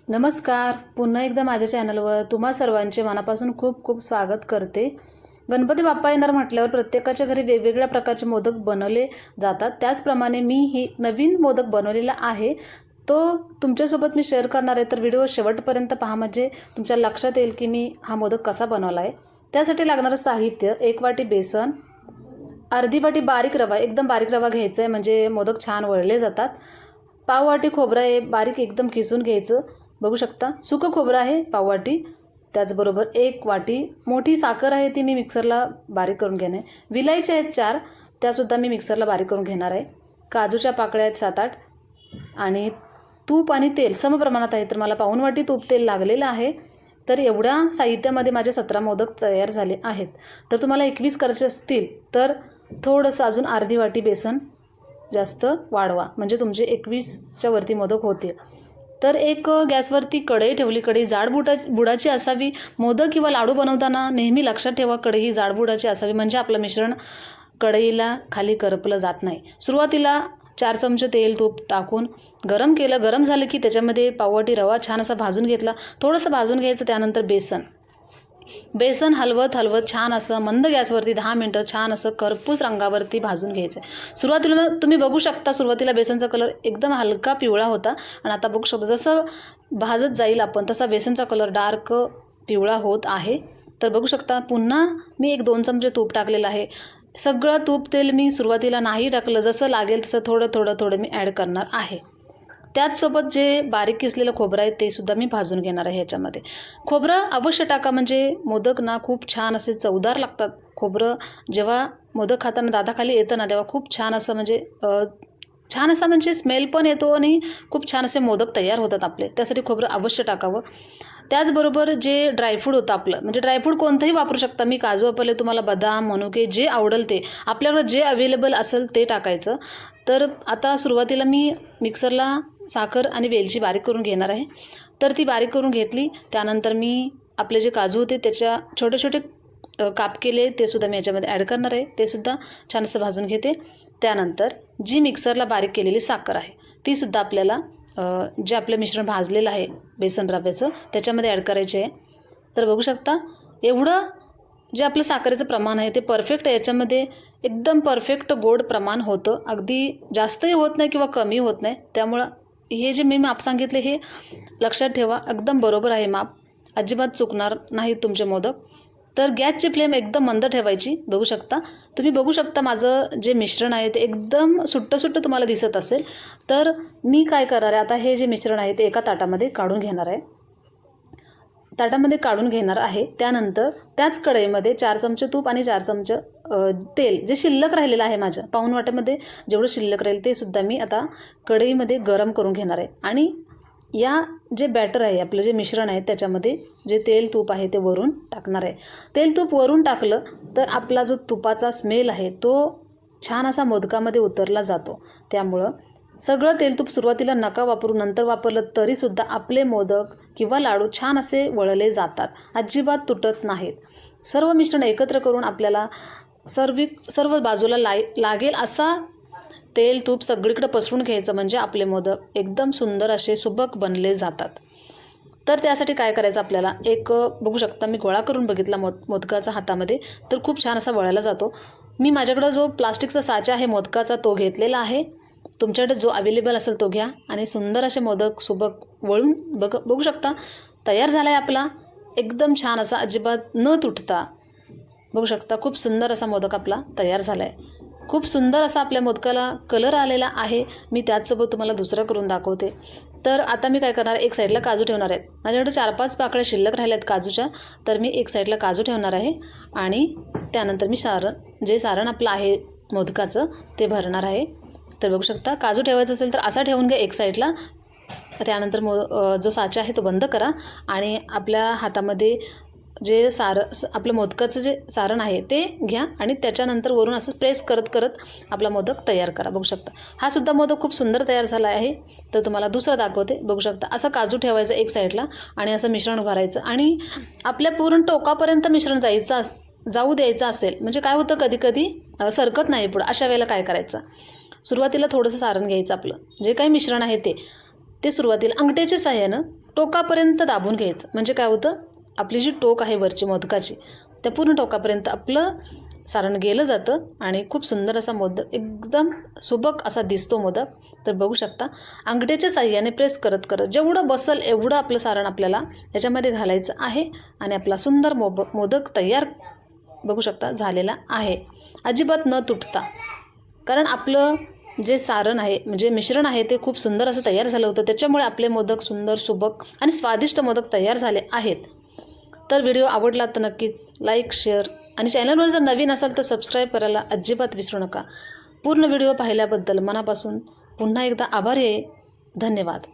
नमस्कार. पुन्हा एकदा माझ्या चॅनलवर तुम्हा सर्वांचे मनापासून खूप खूप स्वागत करते. गणपती बाप्पा येणार म्हटल्यावर प्रत्येकाच्या घरी वेगवेगळ्या प्रकारचे मोदक बनवले जातात. त्याचप्रमाणे मी ही नवीन मोदक बनवलेला आहे, तो तुमच्यासोबत मी शेअर करणार आहे. तर व्हिडिओ शेवटपर्यंत पहा, म्हणजे तुमच्या लक्षात येईल की मी हा मोदक कसा बनवला आहे. त्यासाठी लागणारं साहित्य: 1 वाटी बेसन, अर्धी वाटी बारीक रवा, एकदम बारीक रवा घ्यायचा आहे म्हणजे मोदक छान वळले जातात. पाव वाटी खोबरं आहे, बारीक एकदम किसून घ्यायचं. बघू शकता सुकं खोबरं आहे पाव वाटी. त्याचबरोबर 1 वाटी मोठी साखर आहे, ती मी मिक्सरला बारीक करून घेणे. विलायच्या आहेत 4, त्यासुद्धा मी मिक्सरला बारीक करून घेणार आहे. काजूच्या पाकळ्या आहेत 7-8 आणि तूप आणि तेल समप्रमाणात आहे, तर मला पाऊण वाटी तूप तेल लागलेलं आहे. तर एवढ्या साहित्यामध्ये माझे 17 मोदक तयार झाले आहेत. तर तुम्हाला 21 करायचे असतील तर थोडंसं अजून अर्धी वाटी बेसन जास्त वाढवा, म्हणजे तुमचे 21च्या वरती मोदक होतील. तर एक गॅसवरती कढई ठेवली. कढई जाड बुडाची असावी. मोदक किंवा लाडू बनवताना नेहमी लक्षात ठेवा, कढई ही जाड बुडाची असावी, म्हणजे आपलं मिश्रण कढईला खाली करपलं जात नाही. सुरुवातीला 4 चमचे तेल तूप टाकून गरम केलं. गरम झालं की त्याच्यामध्ये पाववाटी रवा छान असा भाजून घेतला. थोडंसं भाजून घ्यायचं. त्यानंतर बेसन हलवत छान असं मंद गॅसवरती 10 मिनटं छान असं खरपूस रंगावरती भाजून घ्यायचं आहे. सुरुवातीला तुम्ही बघू शकता, सुरुवातीला बेसनचा कलर एकदम हलका पिवळा होता आणि आता बघू शकता जसं भाजत जाईल आपण तसा बेसनचा कलर डार्क पिवळा होत आहे. तर बघू शकता पुन्हा मी 1-2 चमचे तूप टाकलेलं आहे. सगळं तूप तेल मी सुरुवातीला नाही टाकलं, जसं लागेल तसं थोडं मी ॲड करणार आहे. त्याचसोबत जे बारीक किसलेलं खोबरं आहे ते सुद्धा मी भाजून घेणार आहे. ह्याच्यामध्ये खोबरं अवश्य टाका, म्हणजे मोदक ना खूप छान असे चवदार लागतात. खोबरं जेव्हा मोदक खाताना दाताखाली येतं ना, तेव्हा खूप छान असं छान असा म्हणजे स्मेल पण येतो आणि खूप छान असे मोदक तयार होतात आपले. त्यासाठी खोबरं अवश्य टाकावं. त्याचबरोबर जे ड्रायफ्रूट होतं आपलं, म्हणजे ड्रायफ्रूट कोणतंही वापरू शकता. मी काजू वापरले, तुम्हाला बदाम मनुके जे आवडेल ते, आपल्याकडं जे अवेलेबल असेल ते टाकायचं. तर आता सुरुवातीला मी मिक्सरला साखर आणि वेलची बारीक करून घेणार आहे. तर ती बारीक करून घेतली. त्यानंतर मी आपले जे काजू होते त्याच्या छोटे काप केले, ते सुद्धा मी याच्यामध्ये ॲड करणार आहे. ते सुद्धा छान असं भाजून घेते. त्यानंतर जी मिक्सरला बारीक केलेली साखर आहे ती सुद्धा आपल्याला जे आपलं मिश्रण भाजलेलं आहे बेसन रव्याचं त्याच्यामध्ये ॲड करायचे आहे. तर बघू शकता एवढं जे आपलं साखरेचं प्रमाण आहे ते परफेक्ट आहे. याच्यामध्ये एकदम परफेक्ट गोड प्रमाण होतं. अगदी जास्तही होत नाही किंवा कमी होत नाही. त्यामुळं हे जे मी माप सांगितले हे लक्षात ठेवा, एकदम बरोबर आहे माप. अजिबात चुकणार नाहीत तुमचे मोदक. तर गॅसची फ्लेम एकदम मंद ठेवायची. बघू शकता बघू शकता माझं जे मिश्रण आहे ते एकदम सुट्टं तुम्हाला दिसत असेल. तर मी काय करणार आहे आता, हे जे मिश्रण आहे ते एका ताटामध्ये काढून घेणार आहे. त्यानंतर त्याच कढईमध्ये 4 चमचे तूप आणि 4 चमचे तेल जे शिल्लक राहिलेलं आहे माझ्या पाऊण वाट्यामध्ये, जेवढं शिल्लक राहील ते सुद्धा मी आता कढईमध्ये गरम करून घेणार आहे. आणि या जे बॅटर आहे आपलं जे मिश्रण आहे त्याच्यामध्ये जे तेल तूप आहे ते वरून टाकणार आहे. तेल तूप वरून टाकलं तर आपला जो तुपाचा स्मेल आहे तो छान असा मोदकामध्ये उतरला जातो. त्यामुळं सगळं तेल तूप सुरुवातीला नका वापरू, नंतर वापरलं तरीसुद्धा आपले मोदक किंवा लाडू छान असे वळले जातात, अजिबात तुटत नाहीत. सर्व मिश्रण एकत्र करून आपल्याला सर्व बाजूला लागेल असा तेल तूप सगळीकडे पसरून घ्यायचं, म्हणजे आपले मोदक एकदम सुंदर असे सुबक बनले जातात. तर त्यासाठी काय करायचं आपल्याला, एक बघू शकता मी गोळा करून बघितला मोदकाचा हातामध्ये, तर खूप छान असा वळला जातो. मी माझ्याकडं जो प्लास्टिकचा साचा आहे मोदकाचा तो घेतलेला आहे. तुमच्याकडे जो अवेलेबल असेल तो घ्या आणि सुंदर असे मोदक सुबक वळून बघू शकता तयार झाला आहे आपला एकदम छान असा, अजिबात न तुटता. बघू शकता खूप सुंदर असा मोदक आपला तयार झाला आहे. खूप सुंदर असा आपल्या मोदकाला कलर आलेला आहे. मी त्याचसोबत तुम्हाला दुसरं करून दाखवते. तर आता मी काय करणार, एक साईडला काजू ठेवणार आहेत. माझ्याकडे 4-5 पाकळ्या शिल्लक राहिल्या आहेत काजूच्या, तर मी एक साईडला काजू ठेवणार आहे आणि त्यानंतर मी जे सारण आपलं आहे मोदकाचं ते भरणार आहे. तर बघू शकता काजू ठेवायचं असेल तर असा ठेवून घ्या एक साईडला. त्यानंतर जो साचा आहे तो बंद करा आणि आपल्या हातामध्ये जे आपलं मोदकाचं जे सारण आहे ते घ्या आणि त्याच्यानंतर वरून असं प्रेस करत आपला मोदक तयार करा. बघू शकता हा सुद्धा मोदक खूप सुंदर तयार झाला आहे. तर तुम्हाला दुसरा दाखवते. बघू शकता असं काजू ठेवायचं एक साईडला आणि असं मिश्रण भरायचं आणि आपल्या पूर्ण टोकापर्यंत मिश्रण जाऊ द्यायचं असेल, म्हणजे काय होतं कधी सरकत नाही पुढं, अशा वेळेला काय करायचं, सुरुवातीला थोडंसं सारण घ्यायचं आपलं जे काही मिश्रण आहे ते सुरुवातीला अंगठ्याच्या साह्यानं टोकापर्यंत दाबून घ्यायचं. म्हणजे काय होतं, आपली जी टोक आहे वरची मोदकाची त्या पूर्ण टोकापर्यंत आपलं सारण गेलं जातं आणि खूप सुंदर असा मोदक, एकदम सुबक असा दिसतो मोदक. तर बघू शकता अंगठ्याच्या साह्याने प्रेस करत करत जेवढं बसल एवढं आपलं सारण आपल्याला याच्यामध्ये घालायचं आहे आणि आपला सुंदर मोदक तयार बघू शकता झालेला आहे, अजिबात न तुटता. कारण आपलं जे सारण आहे म्हणजे मिश्रण आहे ते खूप सुंदर असं तयार झालं होतं, त्याच्यामुळे आपले मोदक सुंदर सुबक आणि स्वादिष्ट मोदक तयार झाले आहेत. तर व्हिडिओ आवडला तर नक्कीच लाईक, शेअर आणि चॅनलवर जर नवीन असाल तर सबस्क्राईब करायला अजिबात विसरू नका. पूर्ण व्हिडिओ पाहिल्याबद्दल मनापासून पुन्हा एकदा आभारी आहे. धन्यवाद.